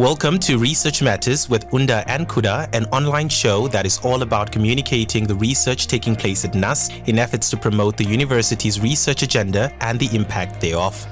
Welcome to Research Matters with Unda and Kuda, an online show that is all about communicating the research taking place at NUST in efforts to promote the university's research agenda and the impact thereof.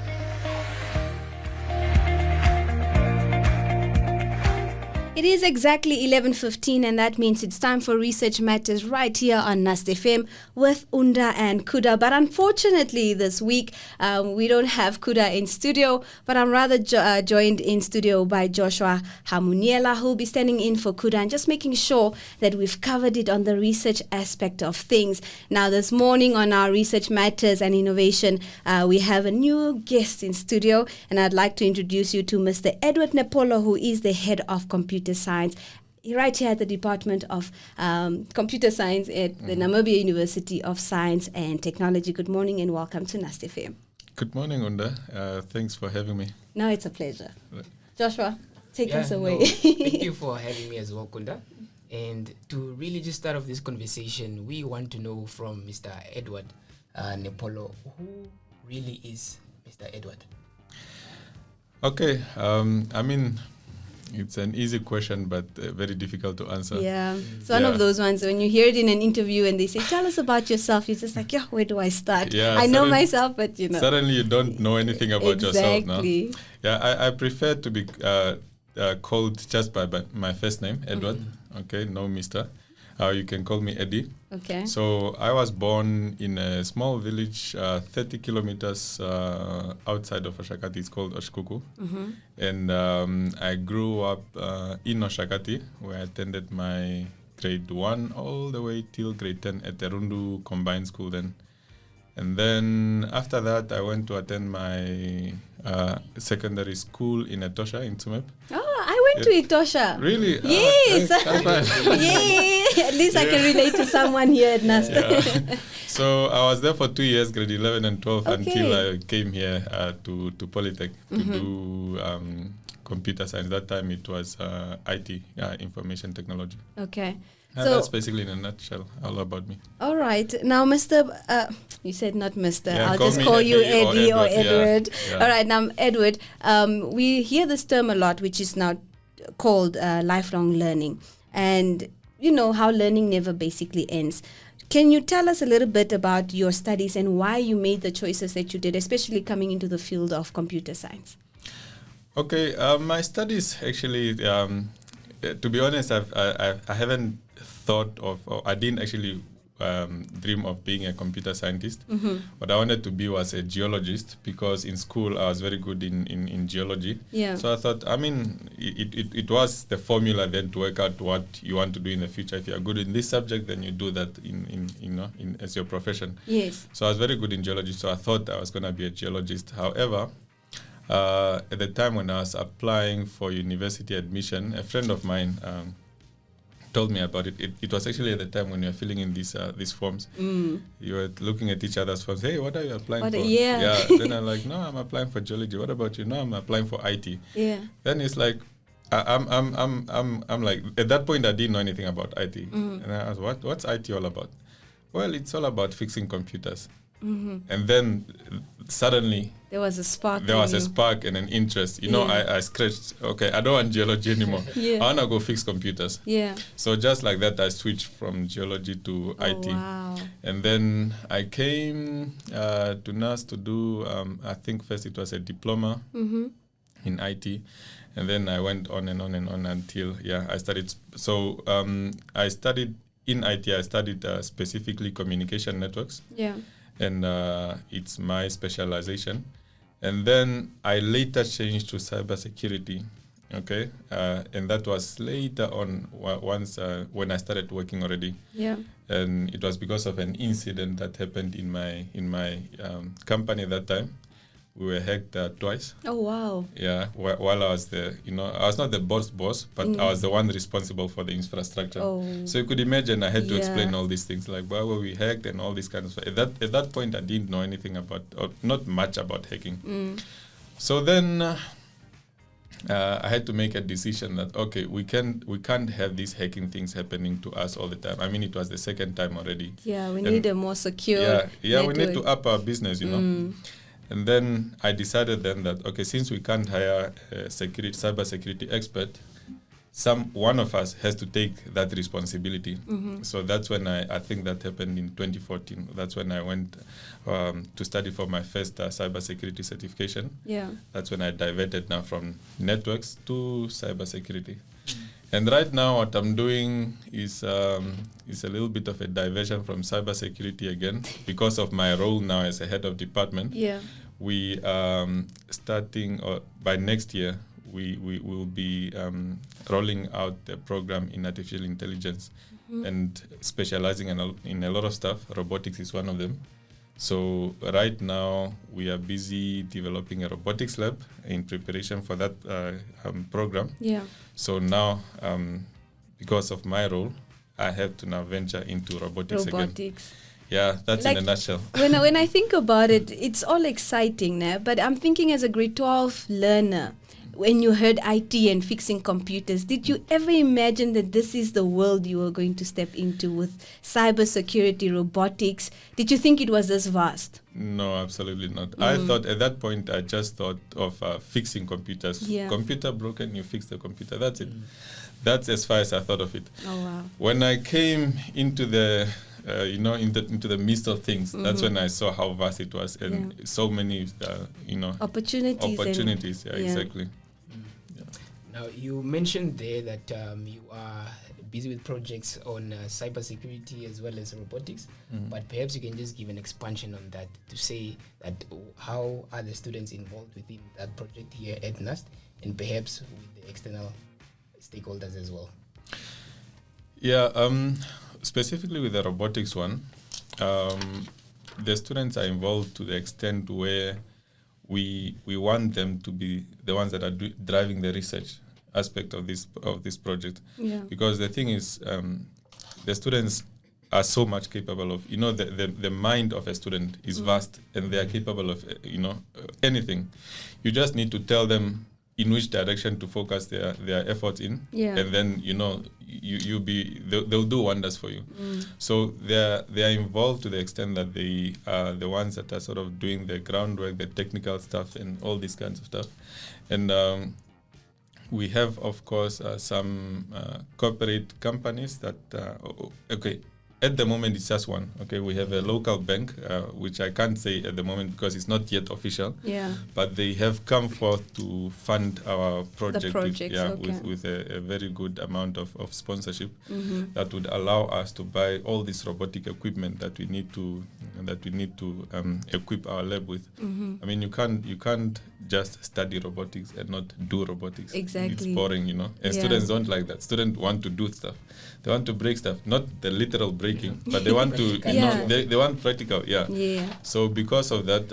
It is exactly 11:15, and that means it's time for Research Matters right here on NUST FM with Unda and Kuda. But unfortunately, this week we don't have Kuda in studio, but I'm rather joined in studio by Joshua Hamuniela, who will be standing in for Kuda and just making sure that we've covered it on the research aspect of things. Now, this morning on our Research Matters and Innovation, we have a new guest in studio, and I'd like to introduce you to Mr. Edward Nepolo, who is the head of Computer Science right here at the Department of Computer Science at the Namibia University of Science and Technology. Good morning and welcome to NUST FM. Good morning, Unda. Thanks for having me. No, it's a pleasure. Joshua, take us away. Thank you for having me as well, Kunda. And to really just start off this conversation, we want to know from Mr. Edward Nepolo, who really is Mr. Edward? Okay, it's an easy question, but very difficult to answer. Yeah, it's one of those ones when you hear it in an interview and they say, tell us about yourself. You're just like, where do I start? Yeah, I know myself, but Suddenly you don't know anything about yourself now. Yeah, I prefer to be called just by my first name, Edward. Okay, no Mr. You can call me Eddie. Okay. So I was born in a small village 30 kilometers outside of Oshakati. It's called Oshkuku. And I grew up in Oshakati, where I attended my grade 1 all the way till grade 10 at the Rundu Combined School then. And then after that, I went to attend my secondary school in Etosha, in Tsumeb. Oh, I went to Etosha. Really? Yes. Yay! At least I can relate to someone here at NUST. Yeah. So I was there for 2 years, grade 11 and 12, until I came here to Polytech to do computer science. That time it was IT, information technology. Okay. And so that's basically in a nutshell all about me. All right. Now, Mr. You said not Mr. Yeah, I'll just call you Eddie or Edward. Yeah. All right. Now, Edward, we hear this term a lot, which is now called lifelong learning. And you know how learning never basically ends. Can you tell us a little bit about your studies and why you made the choices that you did, especially coming into the field of computer science? Okay. My studies actually, to be honest, I haven't thought of, or I didn't actually dream of being a computer scientist. What I wanted to be was a geologist, because in school I was very good in geology. Yeah. So I thought, it was the formula then to work out what you want to do in the future. If you are good in this subject, then you do that in as your profession. Yes. So I was very good in geology, so I thought I was going to be a geologist. However, at the time when I was applying for university admission, a friend of mine told me about it. It was actually at the time when you were filling in these forms. You were looking at each other's forms. Hey, what are you applying for? Yeah. Then I'm like, no, I'm applying for geology. What about you? No, I'm applying for IT. Yeah. Then it's like, I'm like, at that point I didn't know anything about IT. And I asked, what's IT all about? Well, it's all about fixing computers. And then suddenly there was a spark. There was a spark and an interest. I scratched. Okay, I don't want geology anymore. I wanna go fix computers. Yeah. So just like that, I switched from geology to IT. Wow. And then I came to NUST to do. I think first it was a diploma in IT, and then I went on and on and on until I started. So I studied in IT. I studied specifically communication networks. Yeah. And it's my specialization. And then I later changed to cybersecurity, okay? And that was later on, once when I started working already. Yeah. And it was because of an incident that happened in my company at that time. We were hacked twice. Oh, wow. Yeah, while I was there, I was not the boss, but I was the one responsible for the infrastructure. Oh. So you could imagine I had to explain all these things, like why were we hacked and all this kind of stuff. At that point, I didn't know anything about, or not much about hacking. So then I had to make a decision that, okay, we can't have these hacking things happening to us all the time. I mean, it was the second time already. Yeah, we need a more secure network. We need to network. up our business, And then I decided then that, okay, since we can't hire a cyber security expert, one of us has to take that responsibility. So that's when I think that happened in 2014. That's when I went to study for my first cyber security certification. Yeah. That's when I diverted now from networks to cyber security. And right now what I'm doing is a little bit of a diversion from cyber security again because of my role now as a head of department. Yeah. We starting by next year, we will be rolling out a program in artificial intelligence and specializing in a lot of stuff. Robotics is one of them. So right now we are busy developing a robotics lab in preparation for that program. Yeah. So now, because of my role, I have to now venture into robotics again. Yeah, that's in a nutshell. When I think about it, it's all exciting, né? But I'm thinking as a grade 12 learner, when you heard IT and fixing computers, did you ever imagine that this is the world you were going to step into with cybersecurity, robotics? Did you think it was this vast? No, absolutely not. I thought at that point, I just thought of fixing computers. Yeah. Computer broken, you fix the computer. That's it. That's as far as I thought of it. Oh, wow. When I came into the into the midst of things, that's when I saw how vast it was and so many, opportunities. Yeah, exactly. Now, you mentioned there that you are busy with projects on cybersecurity as well as robotics, but perhaps you can just give an expansion on that to say that how are the students involved within that project here at NUST and perhaps with the external stakeholders as well. Yeah, specifically with the robotics one, the students are involved to the extent where we want them to be the ones that are driving the research aspect of this project. Yeah. Because the thing is, the students are so much capable of, the mind of a student is vast and they are capable of, anything. You just need to tell them in which direction to focus their efforts in, and then they'll do wonders for you. So they are involved to the extent that they are the ones that are sort of doing the groundwork, the technical stuff, and all these kinds of stuff. And we have, of course, some corporate companies that at the moment it's just one. Okay, we have a local bank, which I can't say at the moment because it's not yet official. Yeah. But they have come forth to fund our project. The with a very good amount of sponsorship that would allow us to buy all this robotic equipment that we need to equip our lab with. I mean, you can't just study robotics and not do robotics. Exactly. It's boring, And students don't like that. Students want to do stuff. They want to break stuff, not the literal breaking, but they want to, they want practical. Yeah. So because of that,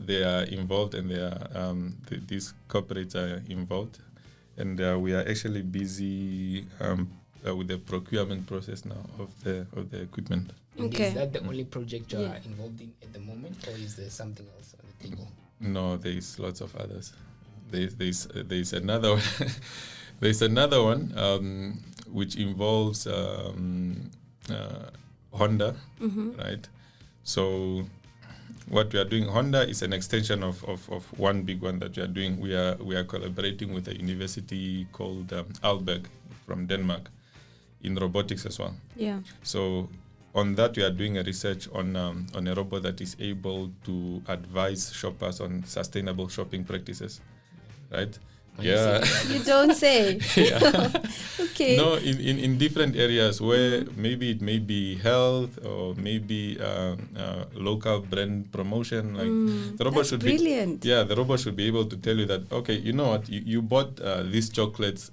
they are involved, and they are these corporates are involved, and we are actually busy with the procurement process now of the equipment. Okay. Is that the only project you are involved in at the moment, or is there something else on the table? No, there's lots of others. There's another one. There's another one which involves Honda, right? So what we are doing, Honda is an extension of one big one that we are doing. We are collaborating with a university called Aalborg from Denmark in robotics as well. Yeah. So on that, we are doing a research on a robot that is able to advise shoppers on sustainable shopping practices, right? You don't say. Okay. No, in different areas where maybe it may be health or maybe local brand promotion. Like the robot should brilliant. The robot should be able to tell you that, okay, you know what, you bought these chocolates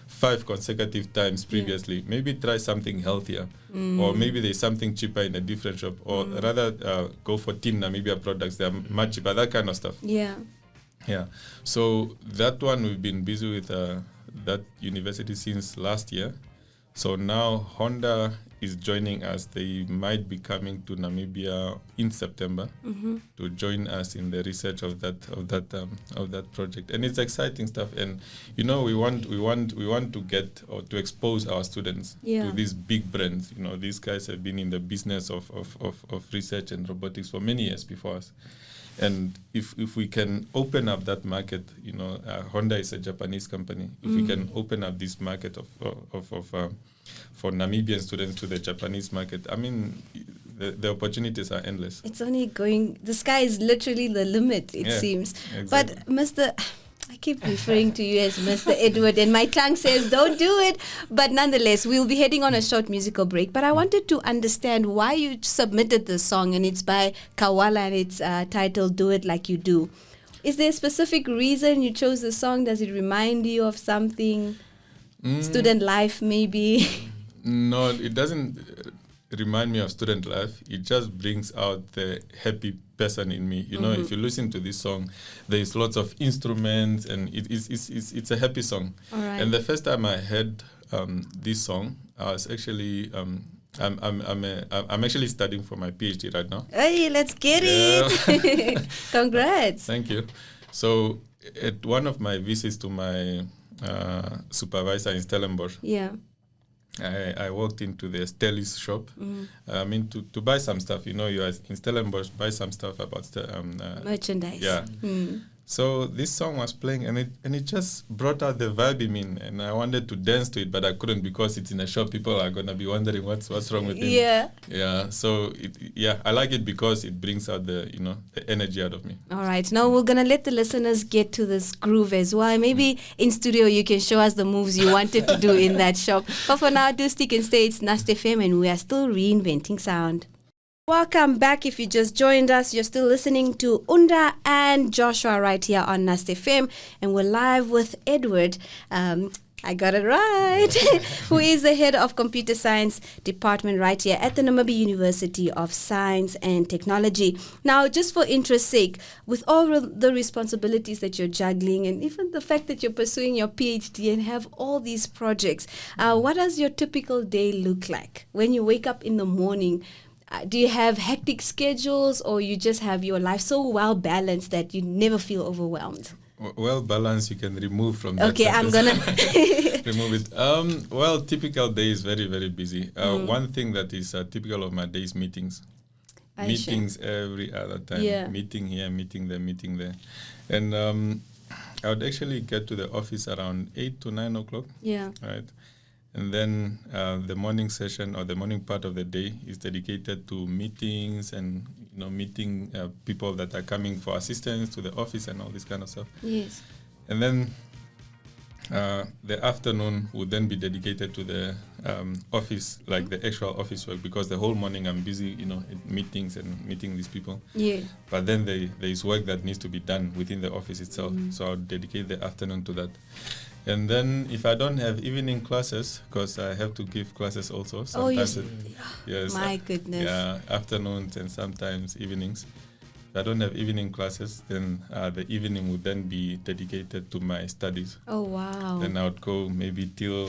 5 consecutive times previously. Maybe try something healthier, or maybe there's something cheaper in a different shop, or rather go for Team Namibia products. They're much cheaper. That kind of stuff. Yeah, so that one we've been busy with that university since last year. So now Honda is joining us. They might be coming to Namibia in September to join us in the research of that project, and it's exciting stuff. And we want to get or to expose our students to these big brands. These guys have been in the business of research and robotics for many years before us. And if we can open up that market, Honda is a Japanese company. If we can open up this market for Namibian students to the Japanese market, I mean, the opportunities are endless. It's only going. The sky is literally the limit. It seems. Exactly. But I keep referring to you as Mr. Edward, and my tongue says don't do it. But nonetheless, we'll be heading on a short musical break. But I wanted to understand why you submitted this song, and it's by Kawala, and it's titled "Do It Like You Do." Is there a specific reason you chose the song? Does it remind you of something? Student life, maybe? No, it doesn't remind me of student life. It just brings out the happy person in me. If you listen to this song, there's lots of instruments, and it's a happy song. All right. And the first time I heard this song, I was actually I'm actually studying for my PhD right now. Hey, let's get it! Congrats! Thank you. So at one of my visits to my supervisor in Stellenbosch, I walked into the Stellis shop. To buy some stuff. You are in Stellenbosch, buy some stuff about merchandise. Yeah. So this song was playing, and it just brought out the vibe in me, and I wanted to dance to it, but I couldn't because it's in a shop. People are gonna be wondering what's wrong with it. Yeah. So I like it because it brings out the energy out of me. All right. Now we're gonna let the listeners get to this groove as well. Maybe in studio you can show us the moves you wanted to do in that shop. But for now, do stick and stay. It's NUST FM, and we are still reinventing sound. Welcome back. If you just joined us, you're still listening to Unda and Joshua right here on NUST FM, and we're live with Edward. I got it right. Who is the head of computer science department right here at the Namibia University of Science and Technology. Now, just for interest's sake, with all the responsibilities that you're juggling, and even the fact that you're pursuing your PhD and have all these projects, what does your typical day look like when you wake up in the morning? Do you have hectic schedules, or you just have your life so well balanced that you never feel overwhelmed? Well balanced, you can remove from that. Okay, I'm gonna remove it. Typical day is very, very busy. One thing that is typical of my day is meetings. Meetings every other time. Yeah. Meeting here, meeting there. And I would actually get to the office around 8 to 9 o'clock. Yeah. Right. And then the morning session or the morning part of the day is dedicated to meetings and meeting people that are coming for assistance to the office and all this kind of stuff. Yes. And then the afternoon would then be dedicated to the office, like the actual office work, because the whole morning I'm busy, at meetings and meeting these people. Yeah. But then there is work that needs to be done within the office itself. So I'll dedicate the afternoon to that. And then if I don't have evening classes, because I have to give classes also. Sometimes yes. My goodness. Yeah, afternoons and sometimes evenings. If I don't have evening classes, then the evening would then be dedicated to my studies. Oh, wow. Then I would go maybe till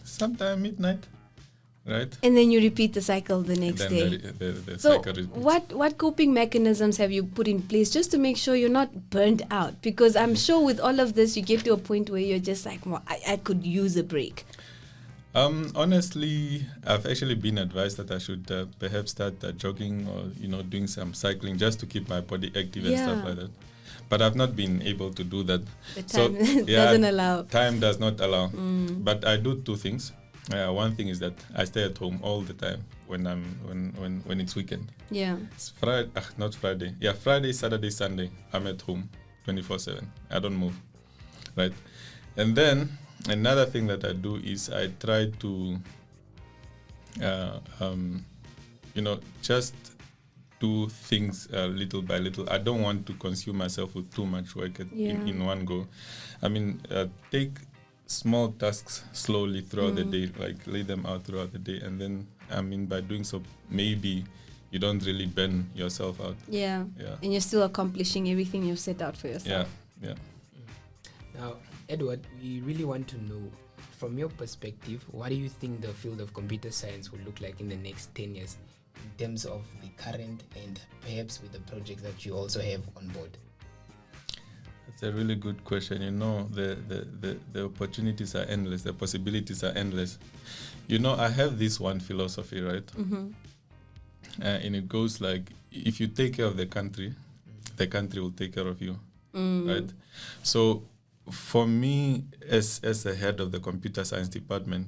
sometime midnight. Right. And then you repeat the cycle the next day. The so cycle repeats. what coping mechanisms have you put in place just to make sure you're not burnt out? Because I'm sure with all of this, you get to a point where you're just like, well, I could use a break. Honestly, I've actually been advised that I should perhaps start jogging or doing some cycling just to keep my body active and stuff like that. But I've not been able to do that. The time doesn't allow. Time does not allow. But I do two things. One thing is that I stay at home all the time when it's weekend. Yeah. It's Friday, not Friday. Yeah, Friday, Saturday, Sunday. I'm at home 24/7. I don't move. Right. And then another thing that I do is I try to, just do things little by little. I don't want to consume myself with too much work in one go. I mean, take small tasks slowly throughout the day, like lay them out throughout the day, and then by doing so, maybe you don't really burn yourself out. Yeah. And you're still accomplishing everything you've set out for yourself. Yeah. Now, Edward, we really want to know from your perspective, what do you think the field of computer science will look like in the next 10 years in terms of the current and perhaps with the projects that you also have on board? That's a really good question. You know, the opportunities are endless. The possibilities are endless. You know, I have this one philosophy, right? And it goes like, if you take care of the country will take care of you, right? So for me, as the head of the computer science department,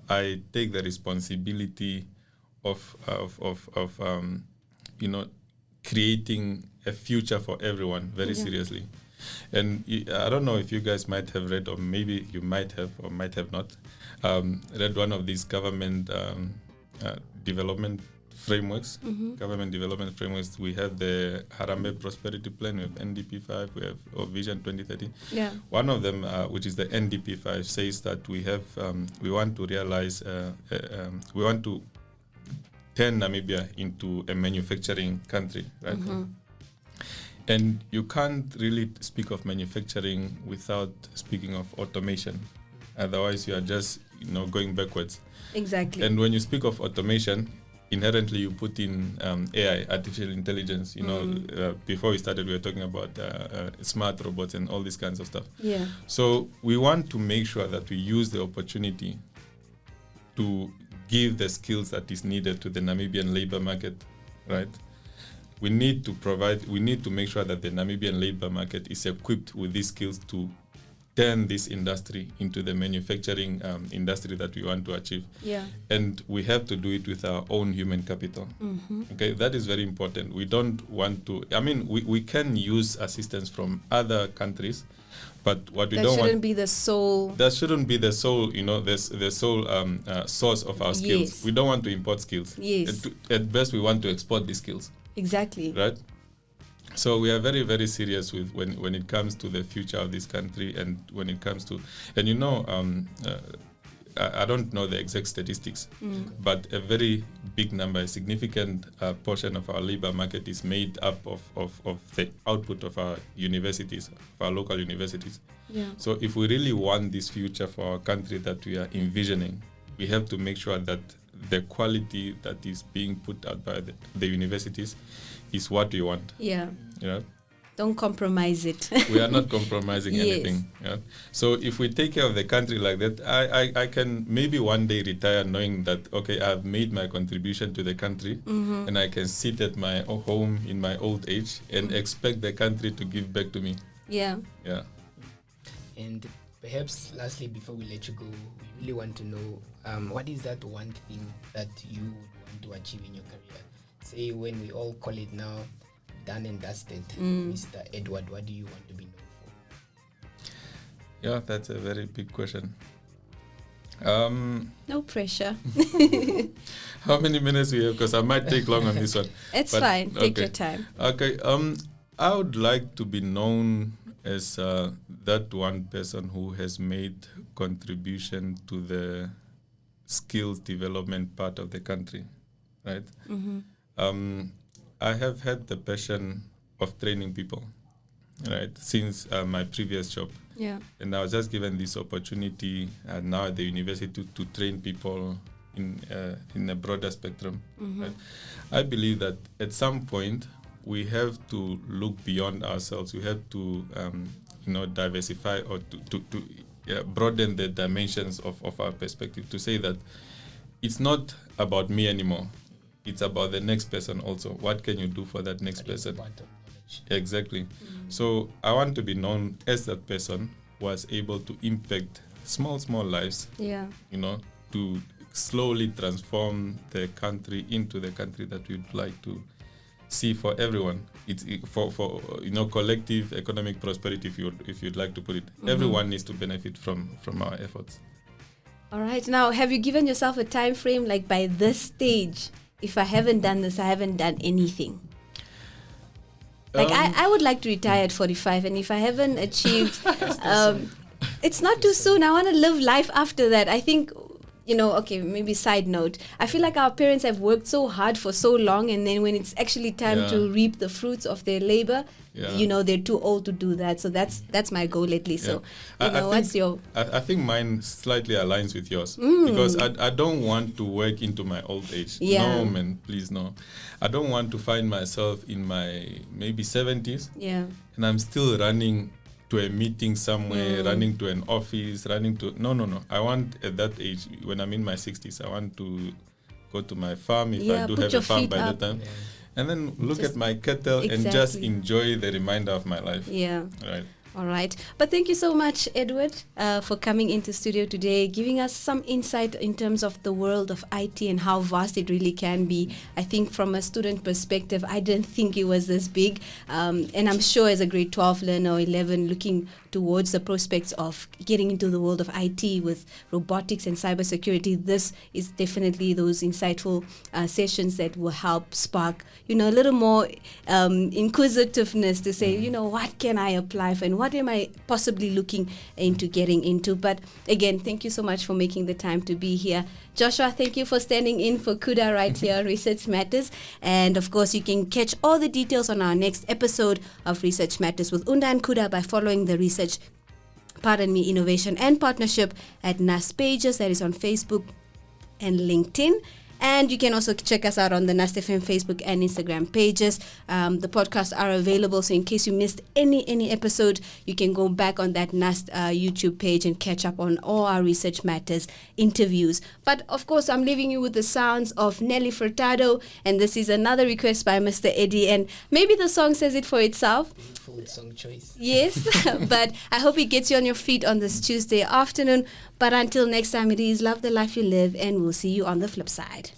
I take the responsibility of you know, creating a future for everyone very seriously. And I don't know if you guys might have read, or maybe you might have or might have not, read one of these government development frameworks. Government development frameworks. We have the Harambee Prosperity Plan, we have NDP5, we have Vision 2030. Yeah. One of them, which is the NDP5, says that we have we want to realize we want to turn Namibia into a manufacturing country, right? And you can't really speak of manufacturing without speaking of automation. Otherwise, you are just, you know, going backwards. Exactly. And when you speak of automation, inherently you put in AI, artificial intelligence. You know, before we started, we were talking about smart robots and all these kinds of stuff. Yeah. So we want to make sure that we use the opportunity to give the skills that is needed to the Namibian labor market, right? We need to make sure that the Namibian labor market is equipped with these skills to turn this industry into the manufacturing industry that we want to achieve. Yeah. And we have to do it with our own human capital. Okay, that is very important. We don't want to, I mean, we can use assistance from other countries, but what we don't want... That shouldn't be the sole... That shouldn't be the sole, you know, the sole source of our skills. Yes. We don't want to import skills. Yes. At best, we want to export these skills. Exactly. Right? So we are very, very serious with when it comes to the future of this country, and when it comes to, and you know, I don't know the exact statistics, but a very big number, a significant portion of our labor market is made up of the output of our universities, of our local universities. Yeah. So if we really want this future for our country that we are envisioning, we have to make sure that the quality that is being put out by the universities is what we want. Yeah. You know? Don't compromise it. We are not compromising Yes. anything. Yeah? So if we take care of the country like that, I can maybe one day retire knowing that, okay, I've made my contribution to the country, and I can sit at my home in my old age and expect the country to give back to me. Yeah. Yeah. And perhaps lastly, before we let you go, we really want to know what is that one thing that you would want to achieve in your career? Say when we all call it now done and dusted, Mr. Edward, what do you want to be known for? Yeah, that's a very big question. No pressure. How many minutes we have? Because I might take long on this one. It's But, fine. Take okay. your time. Okay. I would like to be known as that one person who has made contribution to the skills development part of the country, right? I have had the passion of training people, right, since my previous job. Yeah. And I was just given this opportunity now at the university to train people in a broader spectrum. Right? I believe that at some point we have to look beyond ourselves. We have to diversify or to broaden the dimensions of our perspective, to say that it's not about me anymore. It's about the next person also. What can you do for that next person? Exactly. So I want to be known as that person who was able to impact small lives, Yeah. To slowly transform the country into the country that we'd like to see for everyone. It's for collective economic prosperity, if you'd like to put it. Everyone needs to benefit from our efforts. All right. Now, have you given yourself a time frame, like by this stage, if I haven't done this, I haven't done anything? Like I would like to retire at 45, and if I haven't achieved, it's not too soon. I want to live life after that. I think, okay, maybe side note. I feel like our parents have worked so hard for so long, and then when it's actually time to reap the fruits of their labor, they're too old to do that. So that's my goal lately. So, what's your... I think mine slightly aligns with yours because I don't want to work into my old age. Yeah. No, man, please, no. I don't want to find myself in my maybe 70s and I'm still running to a meeting somewhere, running to an office, No. I want at that age, when I'm in my 60s, I want to go to my farm if I do have a farm by the time. And then look at my cattle and just enjoy the remainder of my life. Yeah. Right. All right. But thank you so much, Edward, for coming into studio today, giving us some insight in terms of the world of IT and how vast it really can be. I think from a student perspective, I didn't think it was this big. And I'm sure as a grade 12 learner or 11 looking towards the prospects of getting into the world of IT with robotics and cybersecurity, this is definitely those insightful sessions that will help spark, a little more inquisitiveness to say, what can I apply for and what am I possibly looking into getting into. But again, thank you so much for making the time to be here. Joshua, thank you for standing in for Kuda right here, Research Matters. And of course, you can catch all the details on our next episode of Research Matters with Unda and Kuda by following the Innovation and Partnership at NUST pages, that is on Facebook and LinkedIn. And you can also check us out on the NUST FM Facebook and Instagram pages. The podcasts are available, so in case you missed any episode, you can go back on that NUST YouTube page and catch up on all our Research Matters interviews. But of course, I'm leaving you with the sounds of Nelly Furtado, and this is another request by Mr. Eddie, and maybe the song says it for itself. Beautiful song choice. Yes, but I hope it gets you on your feet on this Tuesday afternoon. But until next time, it is love the life you live, and we'll see you on the flip side.